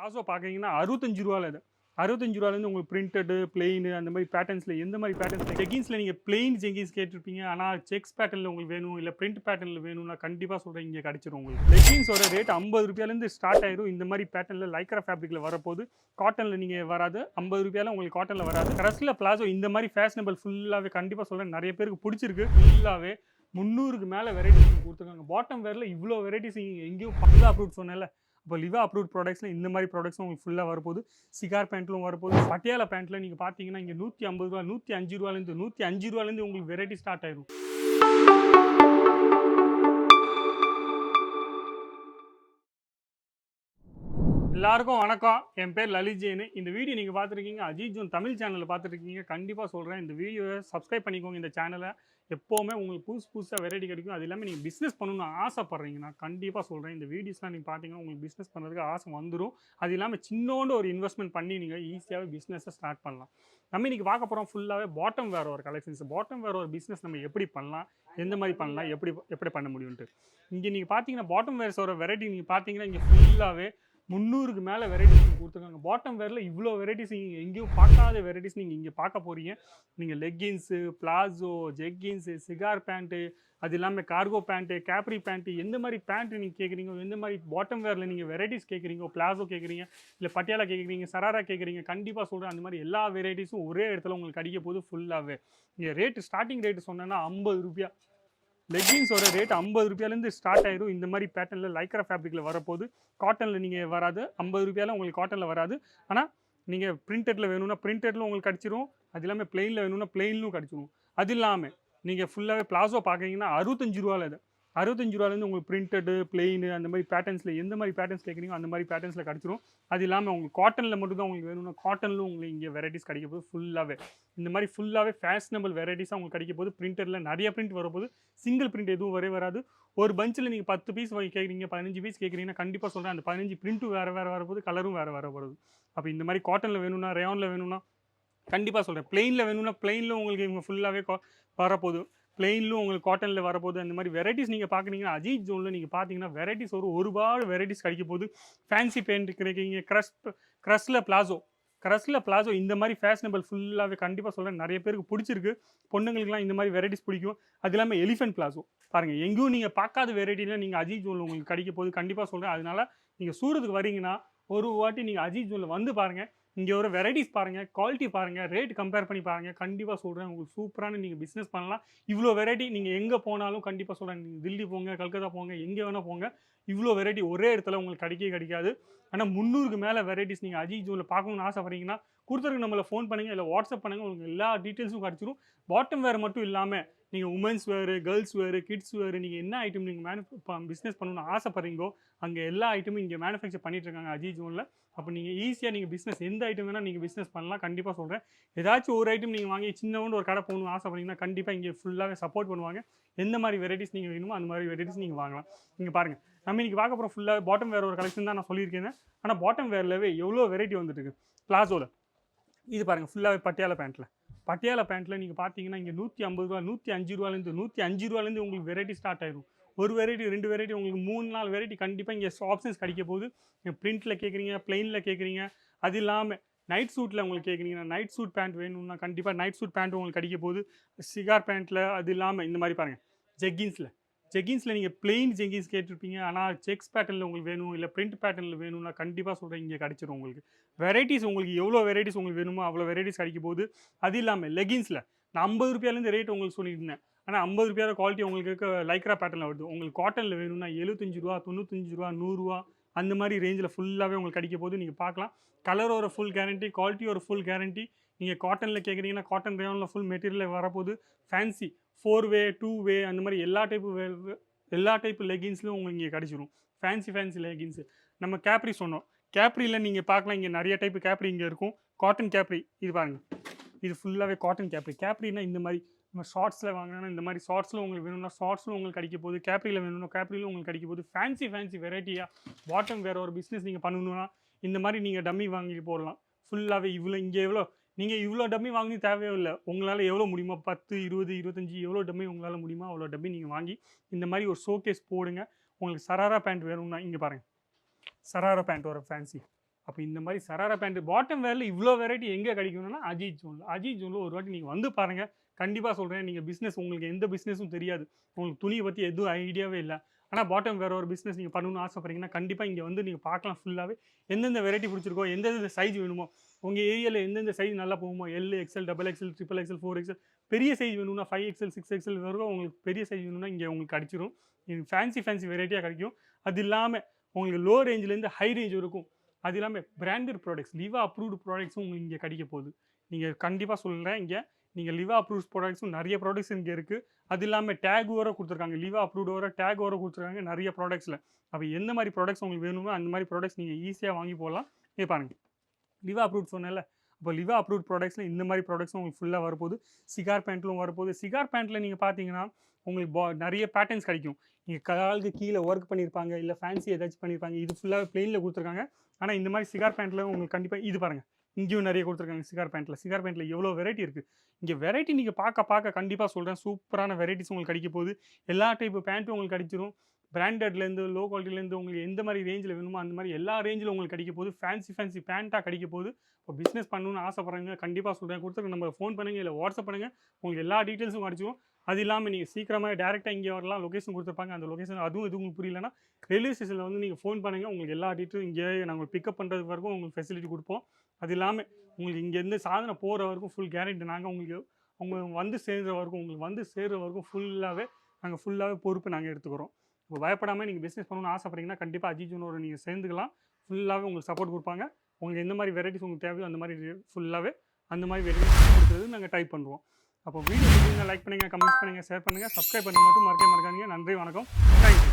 Palazzo பார்க்குறீங்கன்னா ரூ. 65 இது. ரூ. 65 உங்களுக்கு பிரிண்டடு, பிளெயின் அந்த மாதிரி பேட்டர்ன்ஸ்ல எந்த மாதிரி பேட்டர்ன்ஸ் ஜெகின்ஸ்ல நீங்க பிளெயின் ஜெகின்ஸ் கேட்டிருப்பீங்க. ஆனா செக்ஸ் பேட்டர்ன்ல உங்களுக்கு வேணும், இல்ல பிரிண்ட் பேட்டர்ன்ல வேணும்னா கண்டிப்பா சொல்றேன் இங்க கிடைச்சிரும் உங்களுக்கு. லெகின்ஸோட ரேட் ரூ. 50 ஸ்டார்ட் ஆயிரும். இந்த மாதிரி பேட்டர்ன்ல லைக்ரா ஃபேப்ரிக்ல வரப்போது. காட்டன்ல நீங்க வராது. ரூ. 50 உங்களுக்கு காட்டன்ல வராது. கிரஸ்ல பிளாசோ இந்த மாதிரி ஃபேஷனபிள் ஃபுல்லாவே கண்டிப்பா சொல்றேன் நிறைய பேருக்கு பிடிச்சிருக்கு. ஃபுல்லாவே 300க்கு மேல வெரைட்டிஸ் கொடுத்துருக்காங்க. பாட்டம் வேர்ல இவ்வளோ வெரைட்டிஸ் எங்கேயும் லிவா அப்ரூவ் சொன்னேன்ல. இப்போ லிவா அப்ரூவ் ப்ராடக்ட்ஸ்ல இந்த மாதிரி ப்ராடக்ட்ஸ் உங்களுக்கு ஃபுல்லாக வரப்போகுது. சிகார் பேண்ட்லும் வரப்போகுது. பட்டியாலா பேண்ட்ல நீங்கள் பார்த்தீங்கன்னா இங்கே ரூ. 150 ரூ. 105 உங்களுக்கு வெரைட்டி ஸ்டார்ட் ஆயிரும். எல்லாருக்கும் வணக்கம். என் பேர் லலித் ஜெயின். இந்த வீடியோ நீங்கள் பார்த்துருக்கீங்க அஜித் ஜோன் தமிழ் சேனலில் பார்த்துருக்கீங்க. கண்டிப்பாக சொல்கிறேன் இந்த வீடியோவை சப்ஸ்கிரைப் பண்ணிக்கோங்க. இந்த சேனலை எப்போவுமே உங்களுக்கு புதுசாக வெரைட்டி கிடைக்கும். அது இல்லாமல் நீங்கள் பிஸ்னஸ் பண்ணணும்னு ஆசைப்பட்றீங்கன்னா கண்டிப்பாக சொல்கிறேன் இந்த வீடியோஸ்லாம் நீங்கள் பார்த்தீங்கன்னா உங்களுக்கு பிஸ்னஸ் பண்ணுறதுக்கு ஆசை வந்துடும். அது இல்லாமல் சின்னோண்டு ஒரு இன்வெஸ்ட்மெண்ட் பண்ணி நீங்கள் ஈஸியாகவே பிஸ்னஸை ஸ்டார்ட் பண்ணலாம். நம்ம இன்றைக்கி பார்க்க போகிறோம் ஃபுல்லாகவே பாட்டம் வேர் ஒரு கலெக்ஷன்ஸ். பாட்டம் வேர் ஒரு பிஸ்னஸ் நம்ம எப்படி பண்ணலாம், எந்த மாதிரி பண்ணலாம், எப்படி பண்ண முடியும்ட்டு. இங்கே நீங்கள் பார்த்தீங்கன்னா பாட்டம் வேர்ஸோட வெரைட்டி நீங்கள் பார்த்தீங்கன்னா இங்கே ஃபுல்லாகவே 300க்கு மேலே வெரைட்டிஸ் கொடுத்துருக்காங்க. பாட்டம் வேரில் இவ்வளோ வெரைட்டிஸ் நீங்கள் எங்கேயும் பார்க்காத வெரைட்டிஸ் நீங்கள் இங்கே பார்க்க போகிறீங்க. நீங்கள் leggings, palazzo, jeggings, Sikar pant, அது இல்லாமல் கார்கோ பேண்ட்டு, கேப்ரி பேண்ட்டு, எந்த மாதிரி பேண்ட்டு நீங்கள் கேட்குறீங்க, எந்த மாதிரி பாட்டம் வேரில் நீங்கள் வெரைட்டிஸ் கேட்குறீங்க, பிளாசோ கேட்குறீங்க, இல்லை பட்டியாலா கேட்குறீங்க, சராரா கேட்குறீங்க, கண்டிப்பாக சொல்கிறேன் அந்த மாதிரி எல்லா வெரைட்டிஸும் ஒரே இடத்துல உங்களுக்கு கிடைக்க போகுது ஃபுல்லாகவே. இங்கே ரேட்டு ஸ்டார்டிங் ரேட்டு சொன்னேன்னா ரூ. 50. லெகின்ஸோட ரேட் ரூ. 50 ஸ்டார்ட் ஆயிரும். இந்த மாதிரி பேட்டர்னில் லைக்ரா ஃபேப்ரிக்கில் வரப்போகுது. காட்டனில் நீங்கள் வராது. ரூ. 50 உங்களுக்கு காட்டனில் வராது. ஆனால் நீங்கள் பிரிண்டடில் வேணும்னா பிரிண்டடில் உங்களுக்கு கிடச்சிரும். அது இல்லாமல் பிளெயினில் வேணும்னா பிளெயின்லும் கிடச்சிரும். அது இல்லாமல் நீங்கள் ஃபுல்லாகவே பிளாசோ பார்க்குறீங்கன்னா ரூ. 65 இது. ரூ. 65 உங்களுக்கு பிரிண்டடு, பிளெயின் அந்த மாதிரி பேட்டர்ன்ஸில் எந்த மாதிரி பேட்டர்ன்ஸ் கேட்குறீங்க அந்த மாதிரி பேட்டர்ன்ஸில் கிடச்சிரும். அது இல்லாமல் உங்களுக்கு காட்டனில் மட்டும் தான் உங்களுக்கு வேணும்னா காட்டனிலும் உங்களுக்கு இங்கே வெரைட்டிஸ் கிடைக்க போகுது ஃபுல்லாகவே. இந்த மாதிரி ஃபுல்லாகவே ஃபேஷனபிள் வெரைட்டிஸாக உங்களுக்கு கிடைக்க போகுது. பிரிண்டரில் நிறைய பிரிண்ட் வரப்போகுது. சிங்கிள் பிரிண்ட் எதுவும் வராது. ஒரு பஞ்சில் நீங்கள் 10 பீஸ் கேட்குறீங்க, 15 பீஸ் கேட்குறீங்கன்னா கண்டிப்பாக சொல்கிறேன் அந்த 15 பிரிண்ட்டும் வேறு வரப்போகுது, கலரும் வேறு வரப்போகுது. அப்போ இந்த மாதிரி காட்டனில் வேணும்னா, ரேயானில் வேணும்னா கண்டிப்பாக சொல்கிறேன். பிளெயினில் வேணும்னா பிளெயினில் உங்களுக்கு இவங்க ஃபுல்லாகவே வரப்போகுது. பிளெயின்லும் உங்களுக்கு காட்டனில் வரப்போகுது. அந்த மாதிரி வெரைட்டிஸ் நீங்கள் பார்க்குறீங்கன்னா அஜித் ஜோனில் நீங்கள் பார்த்தீங்கன்னா வெரைட்டிஸ் ஒருபாடு வெரைட்டிஸ் கிடைக்க போகுது. ஃபேன்சி பெயிண்ட் கிடைக்கிறீங்க. க்ரஸில் பிளாசோ இந்த மாதிரி ஃபேஷனபிள் ஃபுல்லாகவே கண்டிப்பாக சொல்கிறேன் நிறைய பேருக்கு பிடிச்சிருக்கு. பொண்ணுங்களுக்குலாம் இந்த மாதிரி வெரைட்டிஸ் பிடிக்கும். அது இல்லாமல் எலிஃபென்ட் பிளாசோ பாருங்கள், எங்கேயும் நீங்கள் பார்க்காத வெரைட்டியில் நீங்கள் அஜித் ஜோனில் உங்களுக்கு கிடைக்க போகுது கண்டிப்பாக சொல்கிறேன். அதனால் நீங்கள் சூரத்துக்கு வரீங்கன்னா ஒரு வாட்டி நீங்கள் அஜித் ஜோனில் வந்து பாருங்கள். இங்கே ஒரு வெரைட்டிஸ் பாருங்கள், குவாலிட்டி பாருங்கள், ரேட் கம்பேர் பண்ணி பாருங்கள். கண்டிப்பாக சொல்கிறேன் உங்களுக்கு சூப்பரான நீங்கள் பிஸ்னஸ் பண்ணலாம். இவ்வளோ வெரைட்டி நீங்கள் எங்கே போனாலும் கண்டிப்பாக சொல்கிறேன். நீங்கள் தில்லி போங்க, கல்கத்தா போங்க, எங்கே வேணால் போங்க, இவ்வளோ வெரைட்டி ஒரே இடத்துல உங்களுக்கு கிடைக்காது. ஆனால் 300க்கு மேலே வெரைட்டிஸ் நீங்கள் அஜித் ஜோனில் பார்க்கணுன்னு ஆசைப்படுறீங்கன்னா கொடுத்துருக்கு நம்மளை ஃபோன் பண்ணுங்கள், இல்லை வாட்ஸ்அப் பண்ணுங்கள். உங்களுக்கு எல்லா டீட்டெயில்ஸும் கிடச்சிரும். பாட்டம் வேர் மட்டும் இல்லாமல் நீங்கள் உமன்ஸ் வேறு, கேர்ள்ஸ் வேறு, கிட்ஸ் வேறு, நீங்கள் என்ன ஐட்டம் நீங்கள் பிஸ்னஸ் பண்ணணும்னு ஆசைப்படுறீங்களோ அங்கே எல்லா ஐட்டமும் இங்கே மேனுஃபேக்சர் பண்ணிட்டுருக்காங்க அஜித் ஜோனில். அப்போ நீங்கள் ஈஸியாக நீங்கள் பிஸ்னஸ் எந்த ஐட்டம் வேணால் நீங்கள் பிஸ்னஸ் பண்ணலாம். கண்டிப்பாக சொல்கிறேன். ஏதாச்சும் ஒரு ஐட்டம் நீங்கள் வாங்கி சின்னவொன்று ஒரு கடை போகணும்னு ஆசைப்பட்டீங்கன்னா கண்டிப்பாக இங்கே ஃபுல்லாகவே சப்போர்ட் பண்ணுவாங்க. எந்த மாதிரி வெரைட்டிஸ் நீங்கள் வேணுமோ அந்த மாதிரி வெரைட்டிஸ் நீங்கள் வாங்கலாம். நீங்கள் பாருங்கள், நம்ம இன்றைக்கி பார்க்க போகிறோம் ஃபுல்லாக பாட்டம் வேர் ஒரு கலெக்ஷன் தான் நான் சொல்லியிருக்கேன். ஆனால் பாட்டம் வேர்லவே எவ்வளோ வெரைட்டி வந்துட்டு இருக்குது. பிளாசோவில் இது பாருங்கள் ஃபுல்லாகவே பட்டியாலா பேண்ட்டில் நீங்கள் பார்த்தீங்கன்னா இங்கே ரூ. 150 ரூ. 105 உங்களுக்கு வெரைட்டி ஸ்டார்ட் ஆயிரும். ஒரு வெரைட்டி 2 வெரைட்டி உங்களுக்கு 3-4 வெரைட்டி கண்டிப்பாக இங்கே ஆப்ஷன்ஸ் கிடைக்க போகுது. நீங்கள் பிரிண்ட்டில் கேட்குறீங்க, பிளெயினில் கேட்குறீங்க, அது இல்லாமல் நைட் சூட்டில் உங்களுக்கு கேட்குறீங்கன்னா நைட் சூட் பேண்ட் வேணும்னா கண்டிப்பாக நைட் சூட் பேண்ட் உங்களுக்கு கிடைக்க போகுது. சிகார் பேண்ட்டில் அது இல்லாமல் இந்த மாதிரி பாருங்கள் ஜெக்கின்ஸில் நீங்கள் பிளெயின் ஜெக்கின்ஸ் கேட்டிருப்பீங்க. ஆனால் செக்ஸ் பேட்டர்னில் உங்களுக்கு வேணும், இல்லை பிரிண்ட் பேட்டர்னில் வேணும்னா கண்டிப்பாக சொல்கிறேன் இங்கே கிடைச்சிரும். உங்களுக்கு வெரைட்டிஸ் உங்களுக்கு எவ்வளோ வெரைட்டிஸ் உங்களுக்கு வேணுமோ அவ்வளோ வெரைட்டிஸ் கிடைக்க போகுது. அது இல்லாமல் லெகின்ஸில் நான் ரூ. 50 ரேட் உங்களுக்கு சொல்லியிருந்தேன். ஆனால் ரூ. 50 குவாலிட்டி உங்களுக்கு லைக்ரா பேட்டர்னில் வருது. உங்களுக்கு காட்டனில் வேணும்னா ரூ. 75 ரூ. 95 100 அந்த மாதிரி ரேஞ்சில் ஃபுல்லாகவே உங்களுக்கு கிடைக்க போது. நீங்கள் பார்க்கலாம். கலர் ஒரு ஃபுல் கேரண்டி, குவாலிட்டி ஒரு ஃபுல் கேரண்டி. நீங்கள் காட்டனில் கேட்குறீங்கன்னா காட்டன் ரேயானில் ஃபுல் மெட்டீரியல் வரப்போகுது. ஃபேன்சி 4 வே 2 வே அந்த மாதிரி எல்லா டைப்பு லெகின்ஸ்லையும் உங்களுக்கு இங்கே கிடச்சிரும். Fancy leggings. நம்ம கேப்ரி சொன்னோம். கேப்ரியில் நீங்கள் பார்க்கலாம், இங்கே நிறைய டைப்பு கேப்ரி இங்கே இருக்கும். காட்டன் கேப்ரி இது பாருங்கள், இது ஃபுல்லாகவே காட்டன் கேப்ரினா இந்த மாதிரி நம்ம ஷார்ட்ஸில் வாங்கினா இந்த மாதிரி ஷார்ட்ஸில் உங்களுக்கு வேணும்னா ஷார்ட்ஸில் உங்களுக்கு கிடைக்க போகுது. கேப்ரியில் வேணும்னா கேப்ரியில் உங்களுக்கு கிடைக்க போகுது. ஃபேன்சி வெரைட்டியாக பாட்டம் வேறு ஒரு பிஸ்னஸ் நீங்கள் பண்ணணுன்னா இந்த மாதிரி நீங்கள் டம்மி வாங்கி போடலாம். ஃபுல்லாகவே நீங்கள் இவ்வளோ டம்மி வாங்கி தேவையோ இல்லை. உங்களால் எவ்வளோ முடியுமோ 10, 20, 25 எவ்வளோ டம்மி உங்களால் முடியுமோ அவ்வளோ டம்மி நீங்கள் வாங்கி இந்த மாதிரி ஒரு ஷோகேஸ் போடுங்க. உங்களுக்கு சராரா பேண்ட் வேணும்னா இங்கே பாருங்கள், சராரா பேண்ட் ஒரு ஃபேன்சி அப்போ இந்த மாதிரி சராரா பேண்ட் பாட்டம் வேரில் இவ்வளோ வெரைட்டி எங்கே கிடைக்கணும்னா அஜித் ஜோனில் ஒரு வாட்டி நீங்கள் வந்து பாருங்கள். கண்டிப்பாக சொல்கிறேன், நீங்கள் பிஸ்னஸ் உங்களுக்கு எந்த பிஸ்னஸும் தெரியாது, உங்களுக்கு துணியை பற்றி எதுவும் ஐடியாவே இல்லை, ஆனால் பாட்டம் வேறு ஒரு பிஸ்னஸ் நீங்கள் பண்ணணும்னு ஆசைப்பட்றீங்கன்னா கண்டிப்பாக இங்கே வந்து நீங்கள் பார்க்கலாம். ஃபுல்லாகவே எந்தெந்த வெரைட்டி பிடிச்சிருக்கோ, எந்தெந்த சைஸ் வேணுமோ, உங்கள் ஏரியாவில் எந்தெந்த சைஸ் நல்லா போகுமோ, L XL, double XL, triple XL, 4XL, பெரிய சைஸ் வேணும்னா 5XL, 6XL வரைக்கும் உங்களுக்கு பெரிய சைஸ் வேணும்னா இங்கே உங்களுக்கு கிடச்சிரும். இது ஃபேன்சி வெரைட்டியாக கிடைக்கும். அது இல்லாமல் உங்களுக்கு லோ ரேஞ்சிலேருந்து ஹை ரேஞ்ச் இருக்கும். அது இல்லாமல் பிராண்டட் ப்ராடக்ட்ஸ், லிவா அப்ரூவ்டு ப்ராடக்ட்ஸும் உங்களுக்கு இங்கே கிடைக்க போகுது. நீங்கள் கண்டிப்பாக சொல்கிறேன், இங்கே நீங்கள் லிவா அப்ரூவ்ட் ப்ராடக்ட்ஸும் நிறைய ப்ராடக்ட்ஸ் இங்கே இருக்குது. அது இல்லாமல் டேக் வர கொடுத்துருக்காங்க, லிவா அப்ரூவ்டு வர டேக் வர கொடுத்துருக்காங்க நிறைய ப்ராடக்ட்ஸில். அப்போ எந்த மாதிரி ப்ராடக்ட்ஸ் உங்களுக்கு வேணுமோ அந்த மாதிரி ப்ராடக்ட்ஸ் நீங்கள் ஈஸியாக வாங்கி போகலாம். இது பாருங்கள், லிவா அப்ரூவ்ட் சொன்னேன்ல, இப்போ லிவா அப்ரூவ்ட் ப்ராடக்ட்ஸில் இந்த மாதிரி ப்ராடக்ட்ஸும் உங்களுக்கு ஃபுல்லாக வரப்போகுது. சிகார் பேண்ட்லும் வரப்போகுது. சிகார் பேண்ட்டில் நீங்கள் பார்த்தீங்கன்னா உங்களுக்கு நிறைய பேட்டர்ன்ஸ் கிடைக்கும். நீங்கள் காலுக்கு கீழே ஒர்க் பண்ணியிருப்பாங்க, இல்லை ஃபேன்சி ஏதாச்சும் பண்ணியிருப்பாங்க. இது ஃபுல்லாக பிளெயினில் கொடுத்துருக்காங்க. ஆனால் இந்த மாதிரி சிகார் பேண்ட்டில் உங்களுக்கு கண்டிப்பாக இது பாருங்கள், இங்கேயும் நிறைய கொடுத்துருக்காங்க. சிகார் பேண்ட்டில் எவ்வளோ வெரைட்டி இருக்குது. இங்கே வெரைட்டி நீங்கள் பார்க்க கண்டிப்பாக சொல்கிறேன், சூப்பரான வெரைட்டிஸ் உங்களுக்கு கிடைக்க போகுது. எல்லா டைப்பு பேண்ட்டும் உங்களுக்கு கிடைச்சிரும். பிராண்டட்லேருந்து லோ குவாலிட்டிலேருந்து உங்களுக்கு எந்த மாதிரி ரேஞ்சில் வேணுமோ அந்த மாதிரி எல்லா ரேஞ்சில் உங்களுக்கு கிடைக்க போகுது. ஃபேன்சி பேண்ட்டாக கிடைக்க போகுது. இப்போ பிஸ்னஸ் பண்ணணும்னு ஆசைப்பட்றாங்க கண்டிப்பாக சொல்கிறேன், கொடுத்துருக்கு நம்ம ஃபோன் பண்ணுங்கள், இல்லை வாட்ஸ்அப் பண்ணுங்கள், உங்களுக்கு எல்லா டீட்டெயில்ஸும் கிடச்சிடும். அது இல்லாமல் நீங்கள் சீக்கிரமாக டேரெக்டாக இங்கே வரலாம். லொக்கேஷன் கொடுத்துருப்பாங்க, அந்த லொக்கேஷன் அதுவும் எதுவும் உங்களுக்கு புரியலன்னா ரயில்வே ஸ்டேஷனில் வந்து நீங்கள் ஃபோன் பண்ணுங்கள். உங்களுக்கு எல்லா டீட்டெயிலும் இங்கே நாங்கள் பிக்கப் பண்ணுறது வரைக்கும் உங்களுக்கு ஃபெசிலிட்டி கொடுப்போம். அது இல்லாமல் உங்களுக்கு இங்கேருந்து சாதனை போகிற வரைக்கும் ஃபுல் கேரண்டி நாங்கள் உங்களுக்கு வந்து சேர்கிற வரைக்கும் ஃபுல்லாகவே பொறுப்பு நாங்கள் எடுத்துக்கிறோம். இப்போ பயப்படாமல் நீங்கள் பிஸ்னஸ் பண்ணணும்னு ஆசைப்பட்றீங்கன்னா கண்டிப்பாக அஜித் ஜோனோட நீங்கள் சேர்ந்துக்கலாம். ஃபுல்லாகவே உங்களுக்கு சப்போர்ட் கொடுப்பாங்க. உங்களுக்கு எந்த மாதிரி வெரைட்டிஸ் உங்களுக்கு தேவையோ அந்த மாதிரி வெரைட்டிஸ் கொடுக்குறது நாங்கள் டைப் பண்ணுவோம். அப்போ வீடியோ லைக் பண்ணுங்கள், கமெண்ட்ஸ் பண்ணுங்கள், ஷேர் பண்ணுங்கள், சப்ஸ்கிரைப் பண்ண மட்டும் மறக்காதீங்க. நன்றி, வணக்கம், தேங்க்யூ.